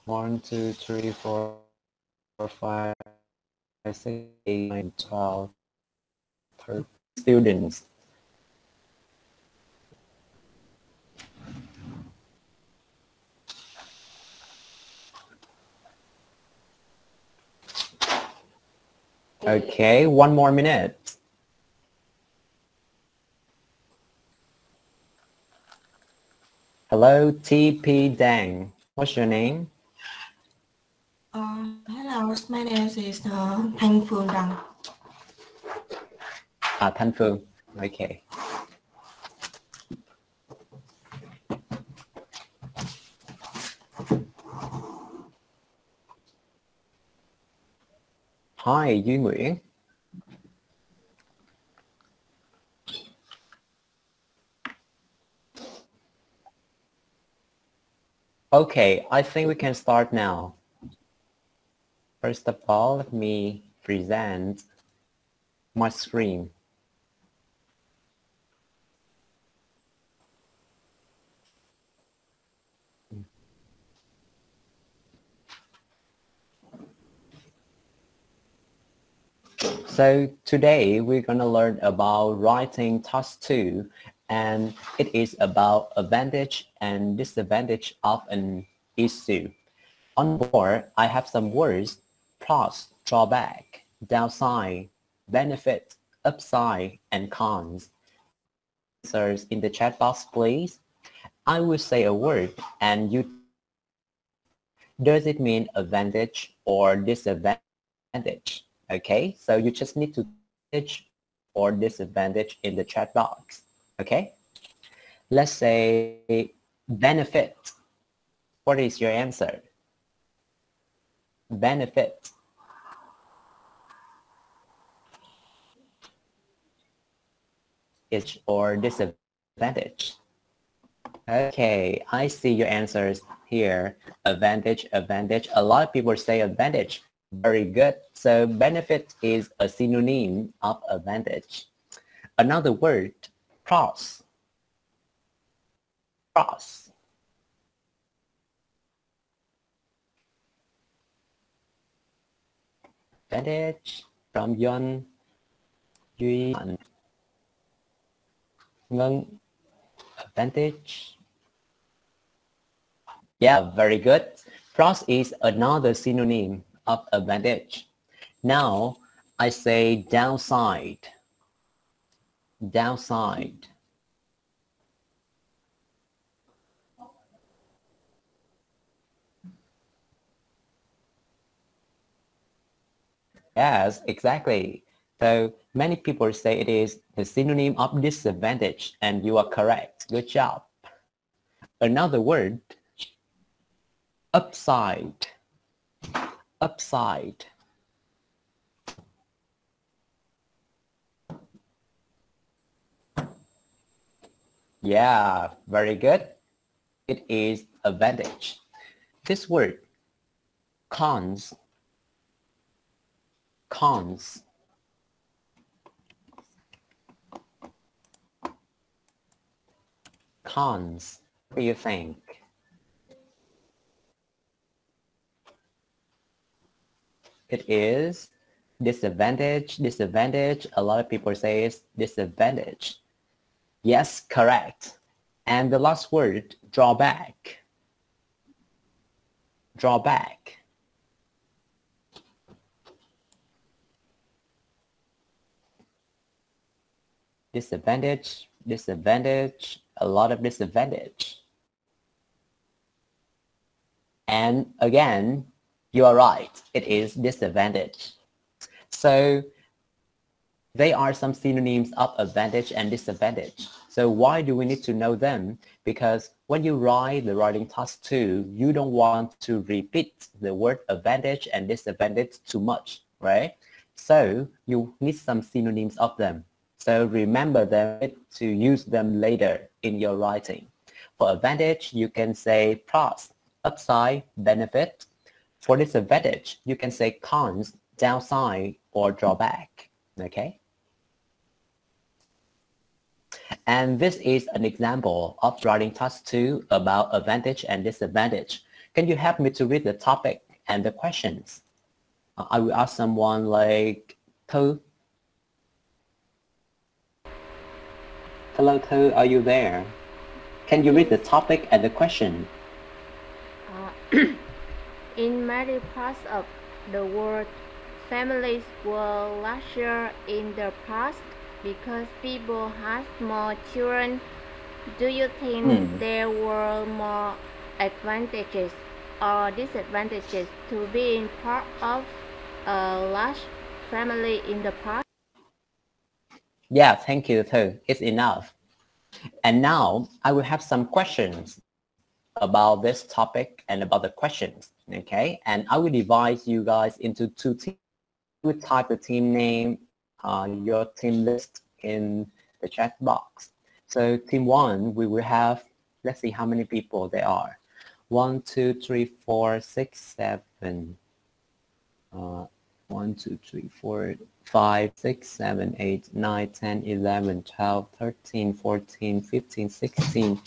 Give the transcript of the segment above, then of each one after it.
1, 2, 3, 4, 5, 6, 8, 9, 12, 13 students. Okay, one more minute. Hello, TP Dang. What's your name? Hello, my name is Thanh Phương Đăng. Thanh Phương. Okay. Hi, Duy Nguyễn. Okay, I think we can start now. First of all, let me present my screen. So today we're going to learn about writing task 2, and it is about advantage and disadvantage of an issue. On board, I have some words: pros, drawback, downside, benefit, upside, and cons. Answers in the chat box, please. I will say a word and you does it mean advantage or disadvantage? Okay, so you just need to advantage or disadvantage in the chat box. Okay, let's say benefit. What is your answer? Benefit. Is or disadvantage? Okay, I see your answers here. Advantage, advantage. A lot of people say advantage. Very good. So benefit is a synonym of advantage. Another word, pros. Pros. Advantage from Yon, Duy, Ngân. Advantage. Yeah, very good. Pros is another synonym of advantage. Now I say downside. Downside. Yes, exactly. So many people say it is the synonym of disadvantage, and you are correct. Good job. Another word, upside. Upside. Yeah, very good. It is advantage. This word, cons. Cons. Cons. What do you think? It is disadvantage, disadvantage. A lot of people say it's disadvantage. Yes, correct. And the last word, drawback. Drawback. Disadvantage, disadvantage, a lot of disadvantage. And again, you are right, it is disadvantage. So they are some synonyms of advantage and disadvantage. So why do we need to know them? Because when you write the writing task 2, you don't want to repeat the word advantage and disadvantage too much, right? So you need some synonyms of them. So remember them to use them later in your writing. For advantage, you can say pros, upside, benefit. For disadvantage, you can say cons, downside, or drawback. Okay? And this is an example of writing task 2 about advantage and disadvantage. can you help me to read the topic and the questions? I will ask someone like Thư. Hello, Thư, are you there? Can you read the topic and the question? In many parts of the world, families were larger in the past because people had more children. Do you think there were more advantages or disadvantages to being part of a large family in the past? Yeah, thank you, Thư. It's enough. And now I will have some questions about this topic and about the questions, okay? And I will divide you guys into two teams. You will type the team name, your team list in the chat box. So team one, we will have, let's see how many people there are. 1, 2, 3, 4, 6, 7. 1, 2, 3, 4, 5, 6, 7, 8, 9, 10, 11, 12, 13, 14, 15, 16,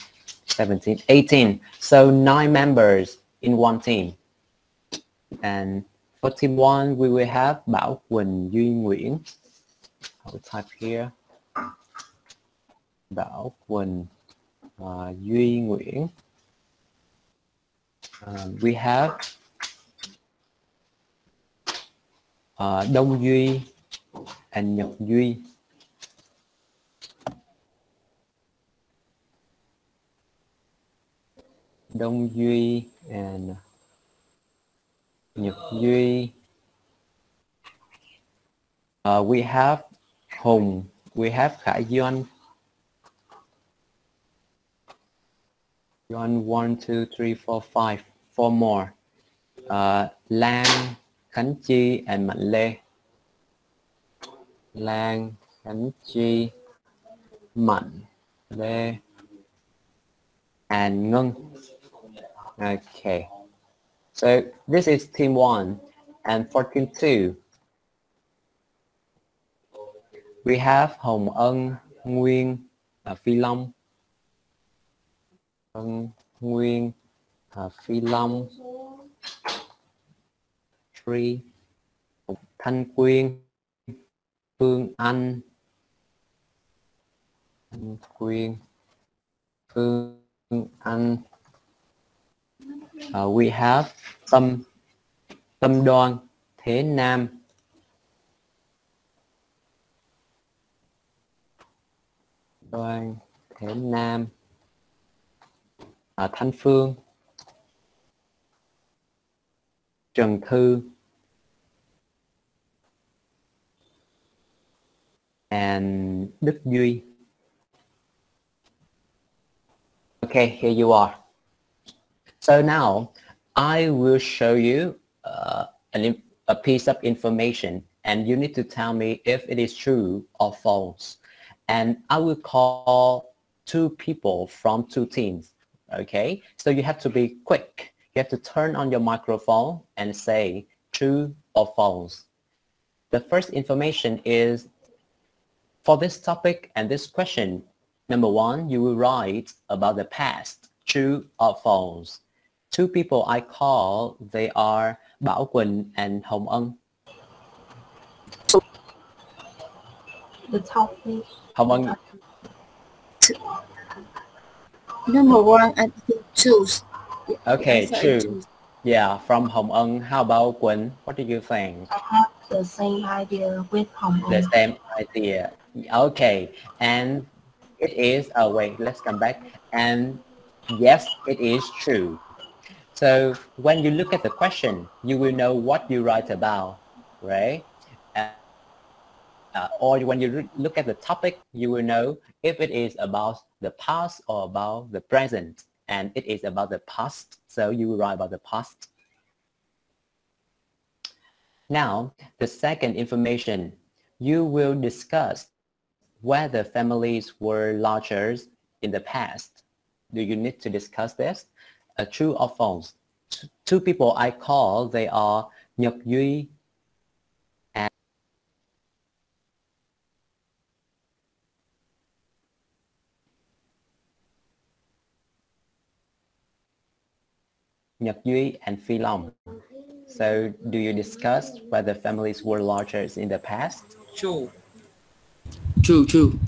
17, 18. So 9 members in one team. And for team 1, we will have Bảo Quỳnh, Duy Nguyễn. I will type here. Bảo Quỳnh, Duy Nguyễn. We have Đông Duy and Nhật Duy. Đông Duy and Nhật Duy. We have Hùng. We have Khải Duan. 1, 2, 3, 4, 5. 4 more. Lan, Khánh Chi and Mạnh Lê. Lan, Khánh Chi, Mạnh Lê and Ngân. Okay. So this is team 1. And for team 2, we have Hồng Ân, Nguyên, Phi Long. Nguyên, Phi Long. 3. Thanh Quyên, Phương Anh. Thanh Quyên, Phương Anh. We have Tâm Đoan, Thế Nam. Đoan, Thế Nam. Thanh Phương, Trần Thư, and Đức Duy. Okay, here you are. So now I will show you a piece of information, and you need to tell me if it is true or false. And I will call 2 people from 2 teams. Okay, so you have to be quick. You have to turn on your microphone and say true or false. The first information is, for this topic and this question, number 1, you will write about the past, true or false. 2 people I call, they are Bảo Quỳnh and Hồng Ân. The topic. Hồng Ân. Number 1, I think choose. Okay, true. Yeah, from Hồng Ân. How about Quỳnh? What do you think? I have the same idea with Hồng Ân. The same idea. Okay, and it is, wait, let's come back. And yes, it is true. So when you look at the question, you will know what you write about, right? Or when you look at the topic, you will know if it is about the past or about the present. And it is about the past, so you will write about the past. Now, the second information, you will discuss whether families were larger in the past. Do you need to discuss this? True or false? 2 people I call, they are Nhật Duy and Nhật Nhật Duy and Phi Long. So do you discuss whether families were larger in the past? True. True.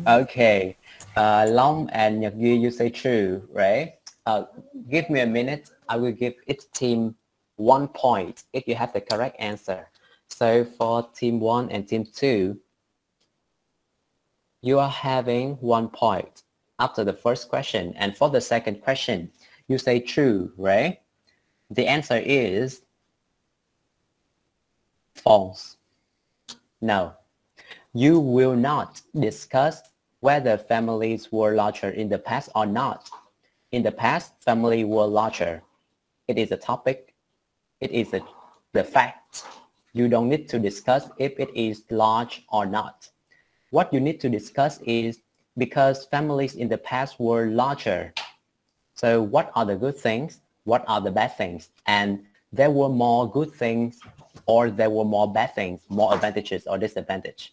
Okay. Long and Nhật Duy, you say true, right? Give me a minute. I will give each team 1 point if you have the correct answer. So for team 1 and team 2, you are having 1 point after the first question. And for the second question, you say true, right? The answer is false. No, you will not discuss whether families were larger in the past or not. In the past, families were larger. It is a topic. It is the fact. You don't need to discuss if it is large or not. What you need to discuss is because families in the past were larger. So what are the good things? What are the bad things? And there were more good things or there were more bad things, more advantages or disadvantages.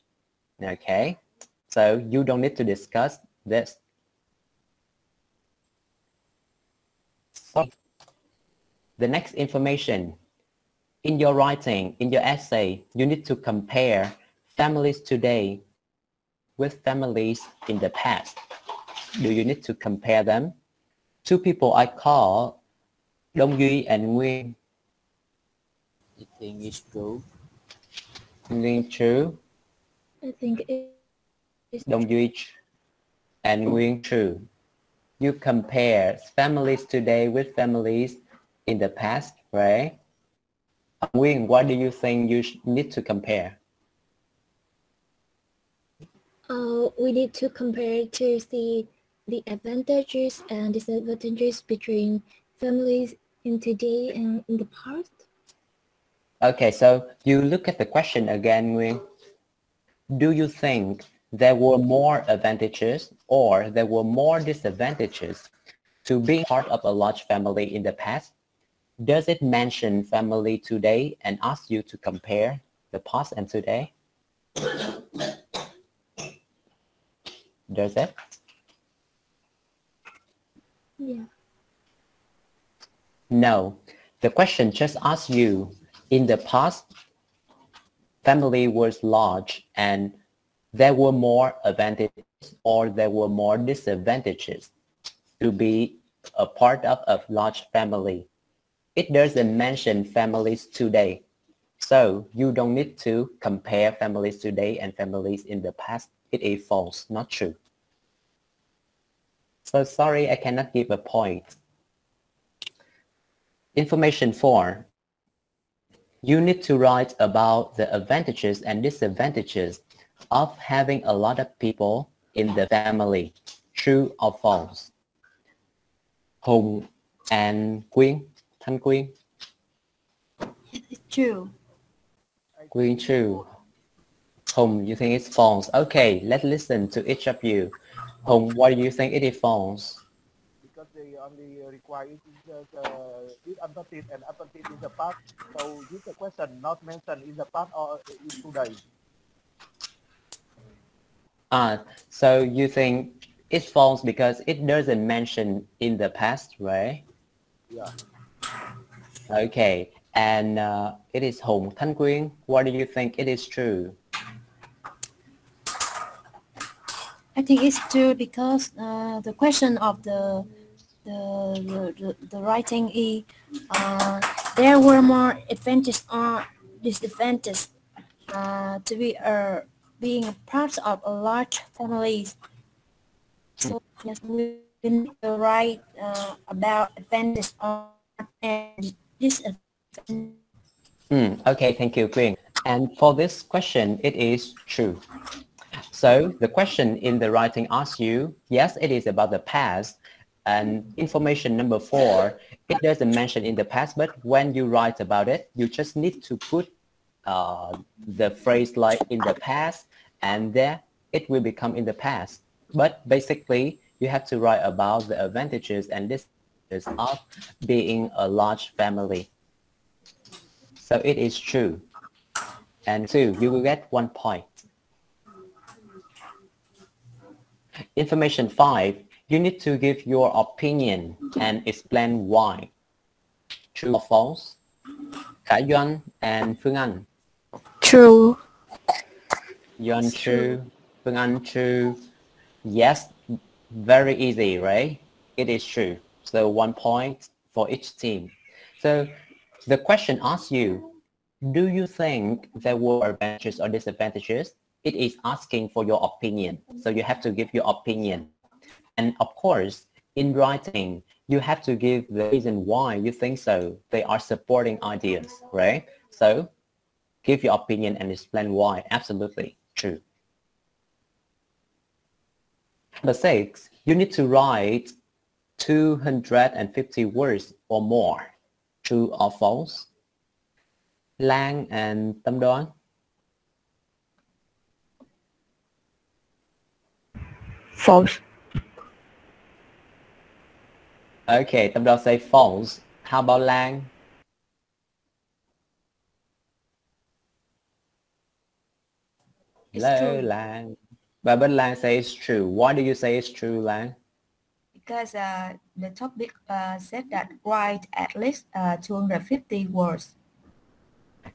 Okay, so you don't need to discuss this. So the next information, in your writing, in your essay, you need to compare families today with families in the past. Do you need to compare them? Two people I call Đông Duy and Nguyên. I think it's true. Nguyên true. I think it's Đông Duy and Nguyên true. You compare families today with families in the past, right? Nguyên, what do you think you need to compare? we need to compare to see the advantages and disadvantages between families in today and in the past. Okay, so you look at the question again, Nguyên. Do you think there were more advantages or there were more disadvantages to being part of a large family in the past? Does it mention family today and ask you to compare the past and today? Does it? Yeah. No. The question just asks you, in the past, family was large and there were more advantages or there were more disadvantages to be a part of a large family. It doesn't mention families today. So you don't need to compare families today and families in the past. It is false, not true. So sorry, I cannot give a point. Information 4. You need to write about the advantages and disadvantages of having a lot of people in the family. True or false? Hùng and Quyên. Thanh Quyên. It's true. Quyên true. Hùng, you think it's false? Okay, let's listen to each of you. Hùng, why do you think it is false? Because they only require it is disadvantage and advantage in the past. So this a question not mentioned in the past or in today. So you think it's false because it doesn't mention in the past, right? Yeah. Okay, and it is Hùng. Thanh Quyên, what do you think it is true? I think it's true because the question of the writing is there were more advantages or disadvantages to be being a part of a large family. So yes, we need to write about advantages and disadvantages. Okay, thank you, Quyên. And for this question, it is true. So the question in the writing asks you, yes, it is about the past. And information number 4, it doesn't mention in the past, but when you write about it, you just need to put the phrase like in the past, and there it will become in the past. But basically, you have to write about the advantages and disadvantages of being a large family. So it is true. And 2, you will get 1 point. Information 5, you need to give your opinion and explain why. True or false? Khải Duan and Phương Anh. True. Yuan true. Phương Anh true. Yes, very easy, right? It is true. So 1 point for each team. So the question asks you, do you think there were advantages or disadvantages? It is asking for your opinion. So you have to give your opinion. And of course, in writing, you have to give the reason why you think so. They are supporting ideas, right? So give your opinion and explain why. Absolutely true. Number 6, you need to write 250 words or more. True or false? Lan and Tâm Đoan. False. Okay, Tâm Đoan say false. How about Lan? It's Hello, true Lan. But Lan says true. Why do you say it's true, Lan? because the topic said that write at least 250 words.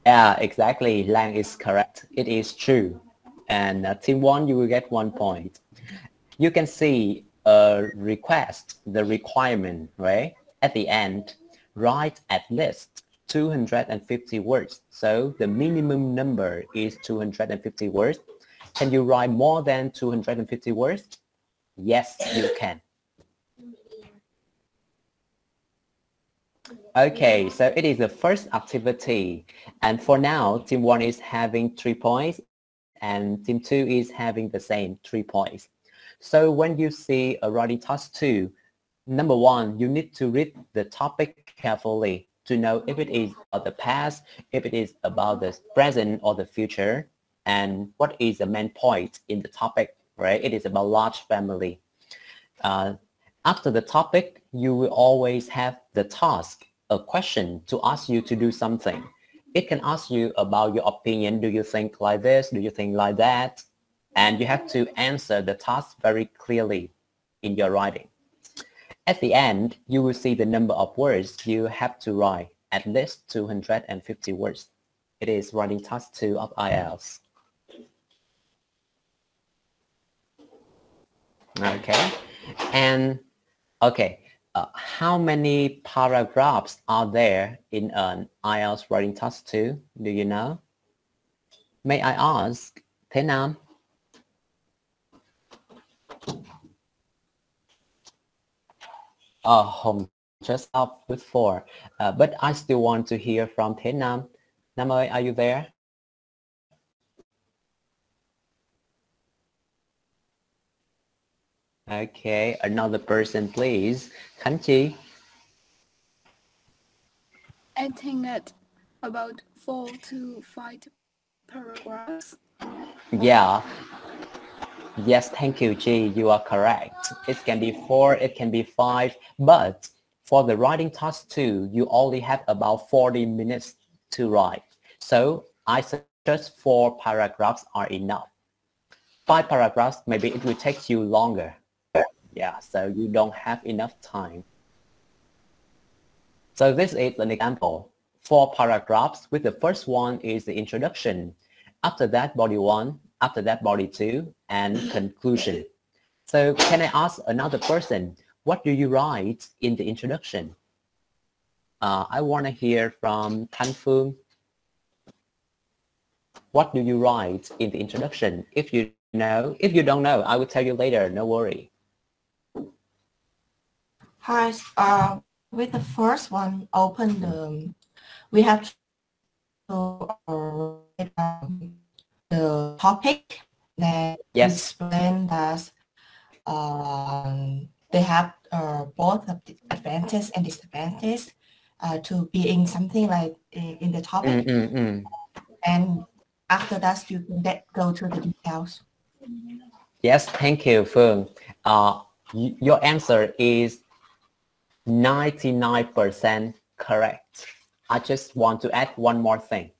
Yeah, exactly. Lan is correct. It is true. And team 1, you will get 1 point. You can see a request, the requirement, right? At the end, write at least 250 words. So the minimum number is 250 words. Can you write more than 250 words? Yes, you can. Okay, so it is the first activity. And for now, team 1 is having 3 points and team 2 is having the same 3 points. So when you see a writing task 2, number 1, you need to read the topic carefully to know if it is about the past, if it is about the present or the future, and what is the main point in the topic, right? It is about large family. After the topic, you will always have the task, a question to ask you to do something. It can ask you about your opinion. Do you think like this? Do you think like that? And you have to answer the task very clearly in your writing. At the end, you will see the number of words you have to write, at least 250 words. It is writing task 2 of IELTS. Okay, and okay, how many paragraphs are there in an IELTS writing task 2? Do you know? May I ask, Thế Nam? Hồng just up with 4, but I still want to hear from Thế Nam. Nam ơi, are you there? Okay, another person, please. Khánh Chi. I think that about 4 to 5 paragraphs. Yeah. Yes, thank you, G. You are correct. It can be 4, it can be 5, but for the writing task 2, you only have about 40 minutes to write. So I suggest 4 paragraphs are enough. 5 paragraphs, maybe it will take you longer. Yeah, so you don't have enough time. So this is an example. 4 paragraphs with the first one is the introduction. After that, body 1. After that, body 2 and conclusion. So can I ask another person, what do you write in the introduction? I want to hear from Thanh Phương. What do you write in the introduction? If you know, if you don't know, I will tell you later, no worry. Hi, with the first one, open the, we have to write the topic that Yes. explain that they have both the advantage and disadvantage to being something like in the topic. And after that, you can go to the details. Yes, thank you, Phương. Your answer is 99% correct. I just want to add one more thing.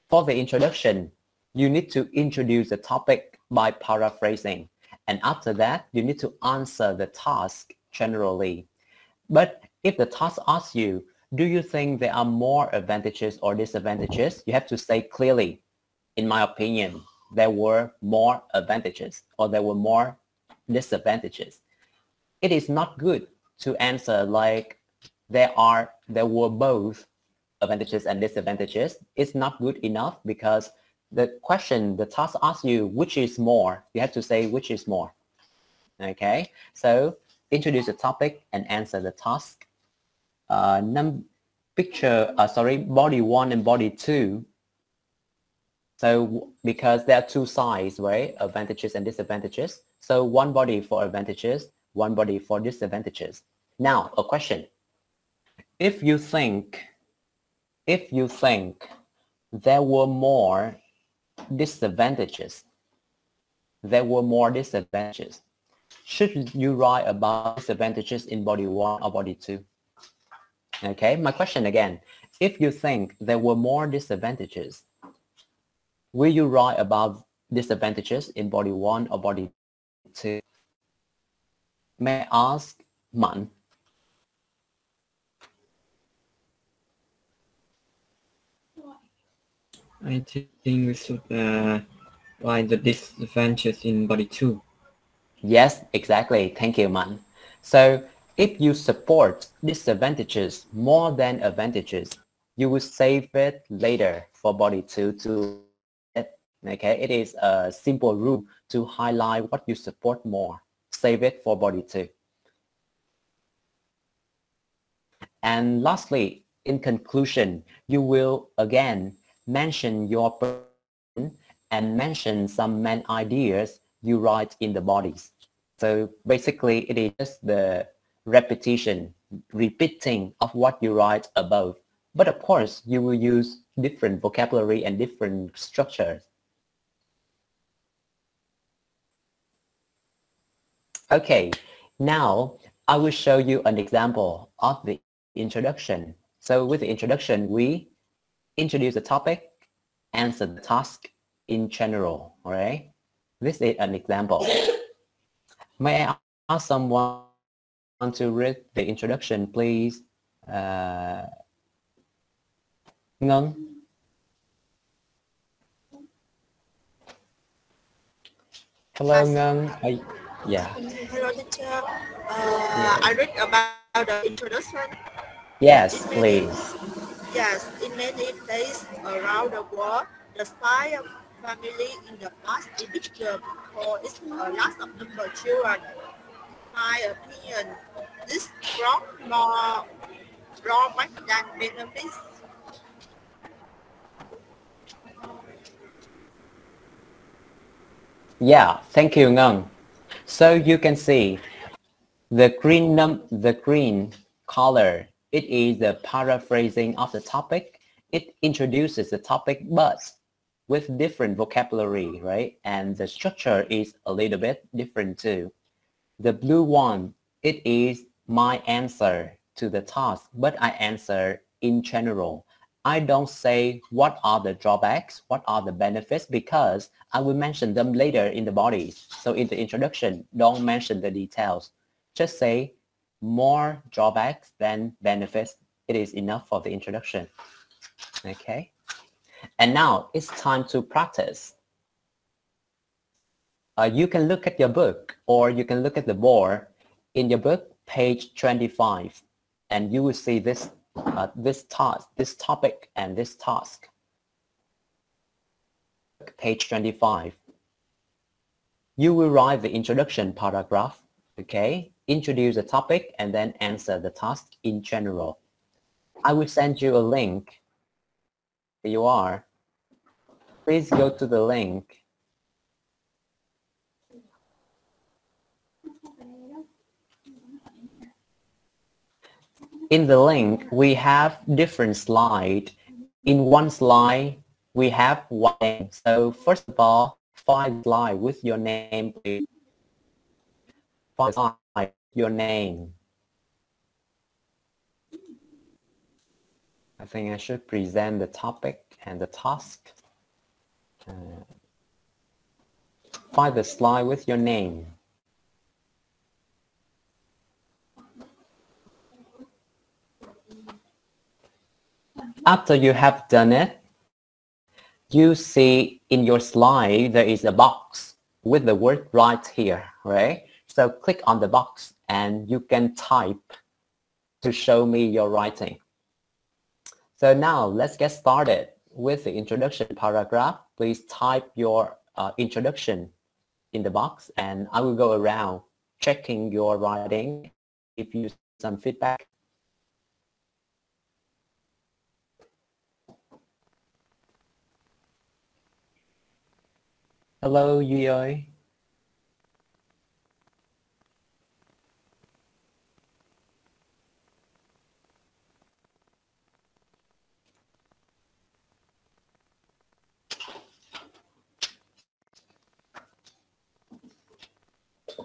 For the introduction, you need to introduce the topic by paraphrasing. And after that, you need to answer the task generally. But if the task asks you, do you think there are more advantages or disadvantages? You have to say clearly, in my opinion, there were more advantages or there were more disadvantages. It is not good to answer like there were both advantages and disadvantages. It's not good enough because the task asks you which is more. You have to say which is more. Okay, so introduce the topic and answer the task. Body 1 and body 2. So because there are two sides, right? Advantages and disadvantages. So one body for advantages, one body for disadvantages. Now, a question. If you think there were more disadvantages, should you write about disadvantages in body 1 or body 2? Okay, my question again. If you think there were more disadvantages, will you write about disadvantages in body 1 or body 2? May I ask Man? I think we should write the disadvantages in body 2. Yes, exactly. Thank you, Man. So if you support disadvantages more than advantages, you will save it later for body 2 to it. Okay, it is a simple rule to highlight what you support more. Save it for body 2. And lastly, in conclusion, you will again mention your person and mention some main ideas you write in the bodies. So basically, it is just the repeating of what you write above. But of course, you will use different vocabulary and different structures. Okay, now I will show you an example of the introduction. So with the introduction, we introduce the topic, answer the task in general, all right? This is an example. May I ask someone to read the introduction, please? Ngân? Hello, Ngân. Yeah. Hello, teacher. I read about the introduction. Yes, please. Yes, in many places around the world, the size of family in the past is bigger because it's a lot of number of children. My opinion, this brought more drawbacks than benefits. Yeah, thank you, Ngân. So you can see the green color, it is the paraphrasing of the topic. It introduces the topic, but with different vocabulary, right? And the structure is a little bit different too. The blue one, it is my answer to the task, but I answer in general. I don't say what are the drawbacks, what are the benefits, because I will mention them later in the bodies. So in the introduction, don't mention the details. Just say more drawbacks than benefits. It is enough for the introduction. Okay. And now it's time to practice. You can look at your book or you can look at the board in your book, page 25, and you will see this topic and this task. Page 25. You will write the introduction paragraph, okay? Introduce the topic and then answer the task in general. I will send you a link. Here you are. Please go to the link. In the link, we have different slides. In one slide, we have one name. So first of all, find the slide with your name, please. Find the slide with your name. I think I should present the topic and the task. Find the slide with your name. After you have done it, you see in your slide there is a box with the word write here, right? So click on the box and you can type to show me your writing. So now let's get started with the introduction paragraph. Please type your introduction in the box and I will go around checking your writing and give you some feedback. Hello Duy ơi.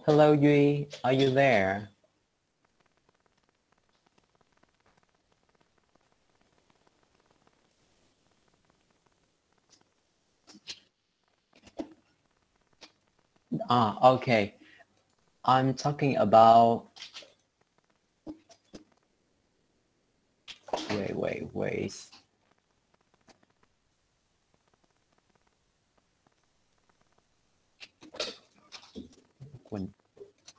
Hello Duy, are you there? Okay. I'm talking about wait. Quỳnh,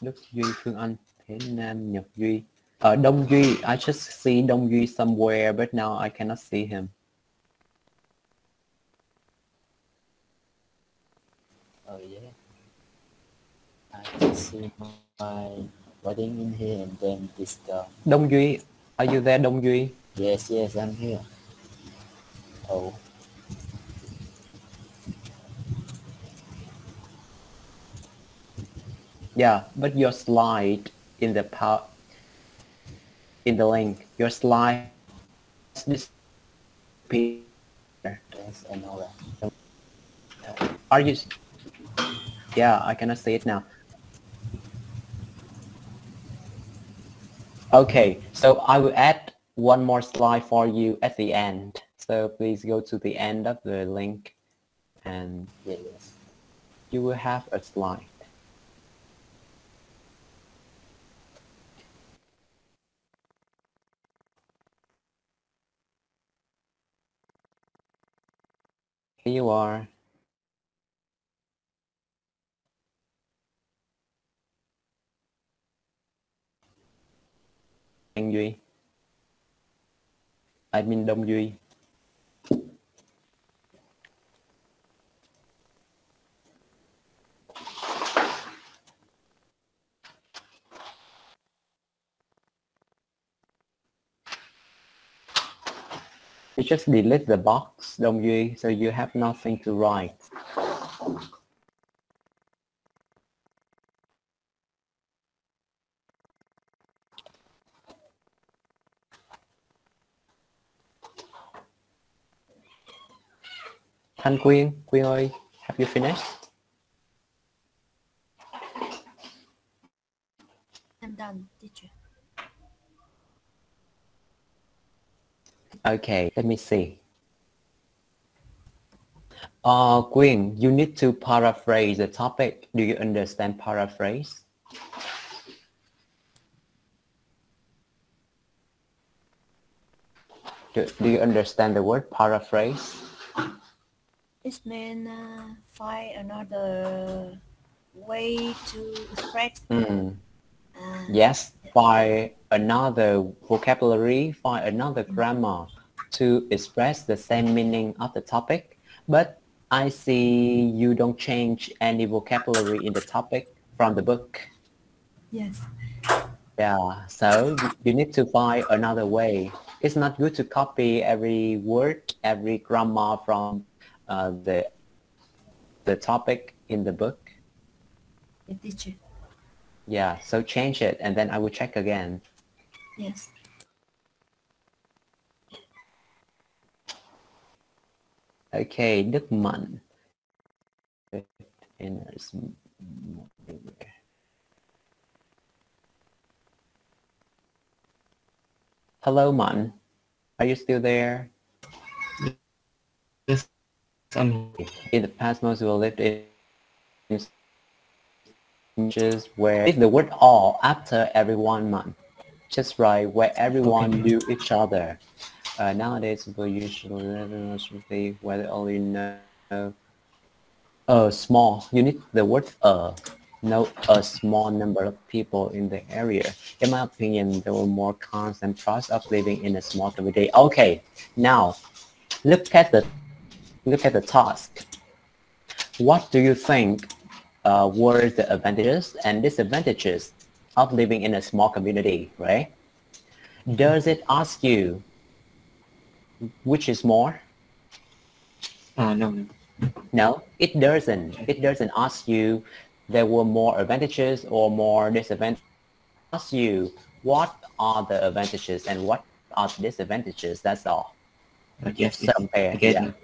Đức Duy, Phương Anh, Thế Nam, Nhật Duy. Đông Duy, I just see Đông Duy somewhere, but now I cannot see him. Oh yeah. I can see my writing in here and then this guy. Đông Duy, are you there, Đông Duy? Yes, I'm here. Oh. Yeah, but your slide in the link, your slide disappeared. Yes, I know that. Are you? Yeah, I cannot see it now. Okay, so I will add one more slide for you at the end. So please go to the end of the link and Yes. you will have a slide. Here you are. Anh Duy. Admin Đông Duy. You just delete the box, Đông Duy, so you have nothing to write. Thanh Quyên ơi, have you finished? I'm done, teacher. Okay, let me see. Quyên, you need to paraphrase the topic. Do you understand paraphrase? Do you understand the word paraphrase? It means find another way to express. Yes, find another vocabulary, find another grammar to express the same meaning of the topic. But I see you don't change any vocabulary in the topic from the book. Yes. Yeah, so you need to find another way. It's not good to copy every word, every grammar from the topic in the book. Yes, teacher. Yeah, so change it and then I will check again. Yes. Okay, Đức Mạnh. Hello, Mạnh. Are you still there? Yes, In the past, most people lived in where the word all after every 1 month. Just right where everyone knew each other. Nowadays, people usually whether only know small. You need the word know a small number of people in the area. In my opinion, there were more cons and pros of living in a small community. Okay, now look at the task. What do you think were the advantages and disadvantages of living in a small community, right? Does it ask you which is more? No. No, it doesn't. It doesn't ask you there were more advantages or more disadvantages. It asks you what are the advantages and what are the disadvantages. That's all. Yes, So compare. I get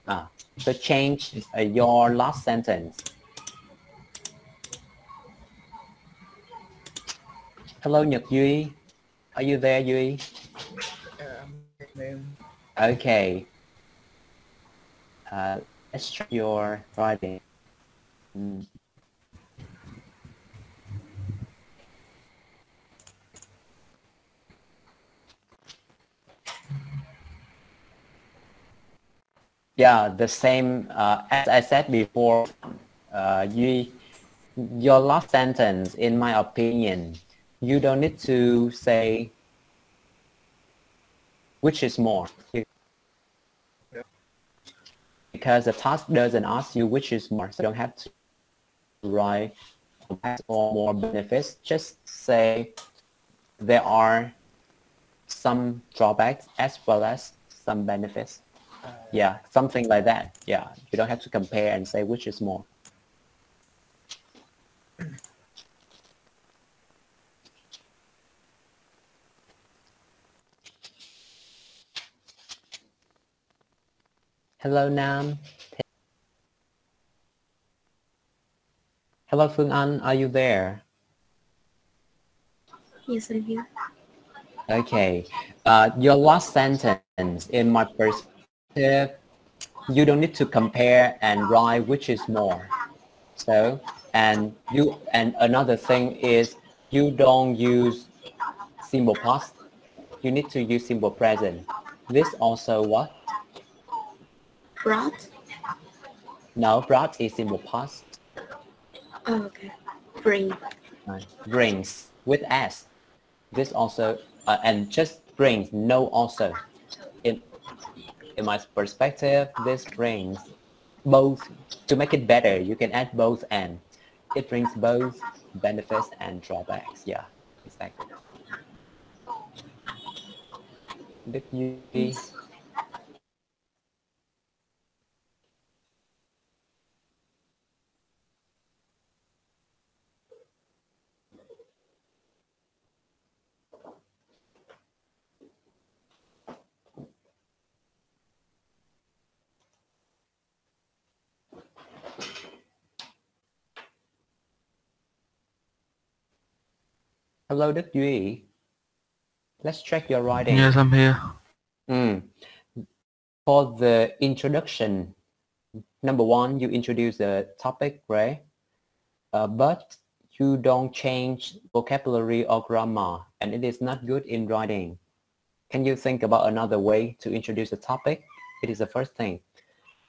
Yeah. So change your last sentence. Hello, Nhật Duy. Are you there, Duy? Okay. Let's check your writing. Yeah, the same as I said before. Your last sentence, in my opinion, you don't need to say which is more, because the task doesn't ask you which is more, so you don't have to write or more benefits. Just say there are some drawbacks as well as some benefits. Yeah, something like that. Yeah, you don't have to compare and say which is more. Hello, Nam. Hello, Phương Anh. Are you there? Yes, I'm here. Okay. Your last sentence, in my perspective, you don't need to compare and write which is more. So, and another thing is you don't use simple past. You need to use simple present. This also what? Brought? No, brought is simple past. Oh, okay. Bring. Brings with s. This also and just brings, no also. In my perspective, this brings both. To make it better, you can add both and. It brings both benefits and drawbacks. Yeah, exactly. Đức Duy. Yes. Hello, Đức Duy. Let's check your writing. Yes, I'm here. For the introduction, number one, you introduce the topic, right? But you don't change vocabulary or grammar, and it is not good in writing. Can you think about another way to introduce a topic? It is the first thing.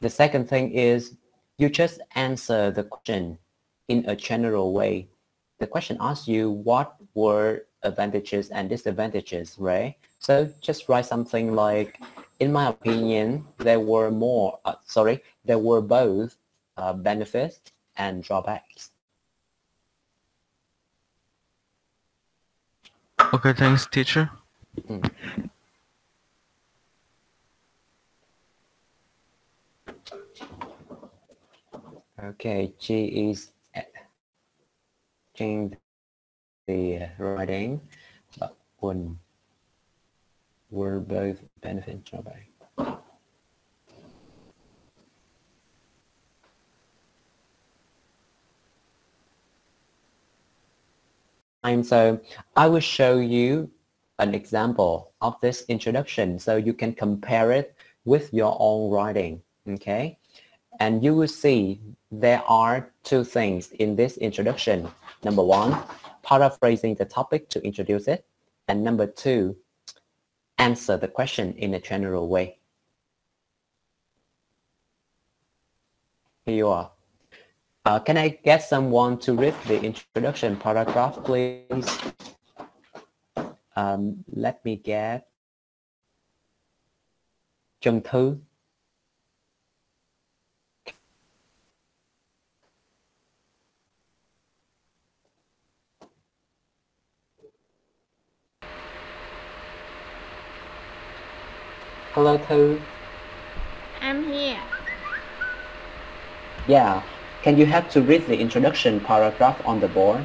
The second thing is you just answer the question in a general way. The question asks you what were advantages and disadvantages, right? So just write something like, in my opinion, there were both benefits and drawbacks. Okay, thanks, teacher. Okay, she is changing the writing, but one were both benefit and drawback. And so I will show you an example of this introduction so you can compare it with your own writing, okay? And you will see there are two things in this introduction. Number one, paraphrasing the topic to introduce it. And number two, answer the question in a general way. Here you are. Can I get someone to read the introduction paragraph, please? Let me get Trần Thư. Hello, Thư. I'm here. Yeah. Can you help to read the introduction paragraph on the board?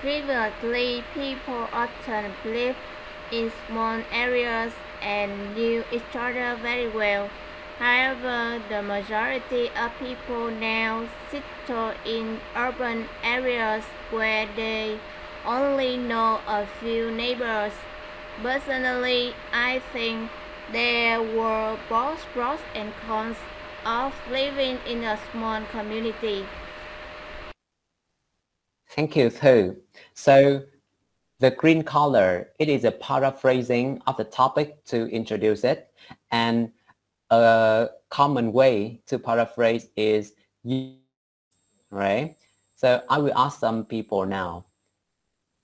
Previously, people often lived in small areas and knew each other very well. However, the majority of people now settle in urban areas where they only know a few neighbors. Personally, I think there were both pros and cons of living in a small community. Thank you, Thư. So the green color, it is a paraphrasing of the topic to introduce it. And a common way to paraphrase is you, right? So I will ask some people now.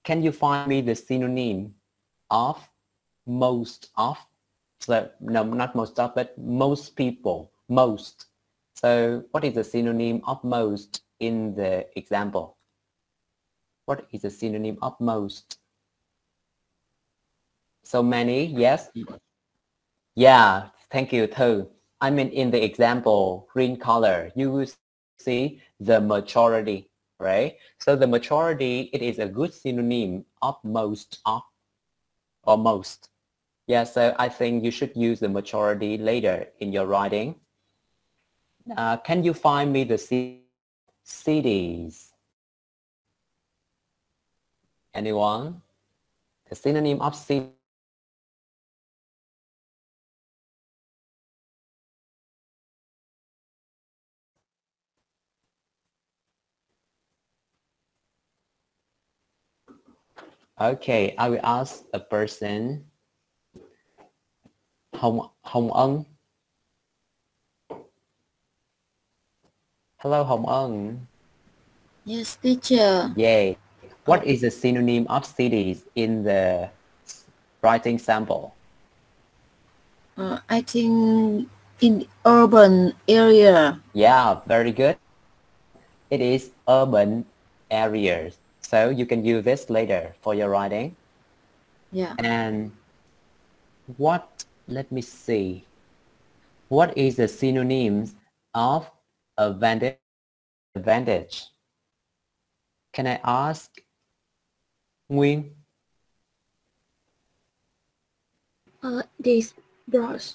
Can you find me the synonym of most of? So no, not most of, but most people, most. So what is the synonym of most in the example? What is the synonym of most? So many, yes. Yeah, thank you, Thư. I mean, in the example, green color, you will see the majority, right? So the majority, it is a good synonym of most of, or most. Yeah, so I think you should use the majority later in your writing. Can you find me the cities? Anyone? The synonym of city. Okay, I will ask a person. Hồng Ân. Hello, Hồng Ân. Yes, teacher. Yay. What is the synonym of cities in the writing sample? I think in urban area. Yeah, very good. It is urban areas. So you can use this later for your writing. Yeah. And let me see. What is the synonyms of advantage? Can I ask Nguyên? This brush.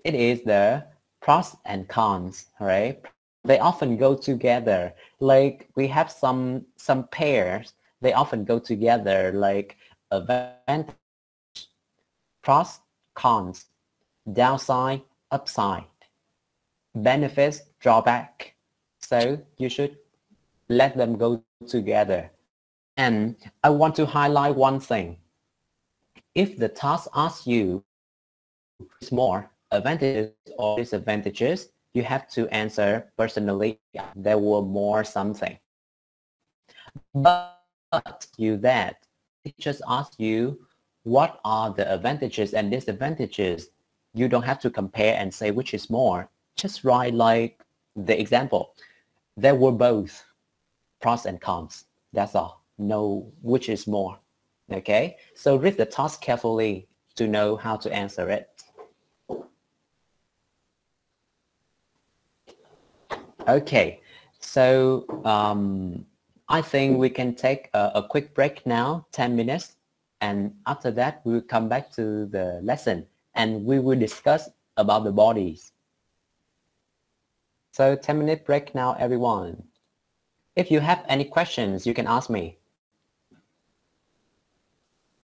It is the pros and cons, right? They often go together. Like we have some pairs, they often go together like advantage, pros, cons, downside, upside, benefits, drawback. So you should let them go together. And I want to highlight one thing. If the task asks you more advantages or disadvantages, you have to answer personally, there were more something. But you that, it just asks you what are the advantages and disadvantages. You don't have to compare and say which is more. Just write like the example. There were both pros and cons. That's all. No, which is more. Okay, so read the task carefully to know how to answer it. Okay, so I think we can take a quick break now, 10 minutes, and after that we will come back to the lesson and we will discuss about the bodies. So 10-minute break now, everyone. If you have any questions, you can ask me.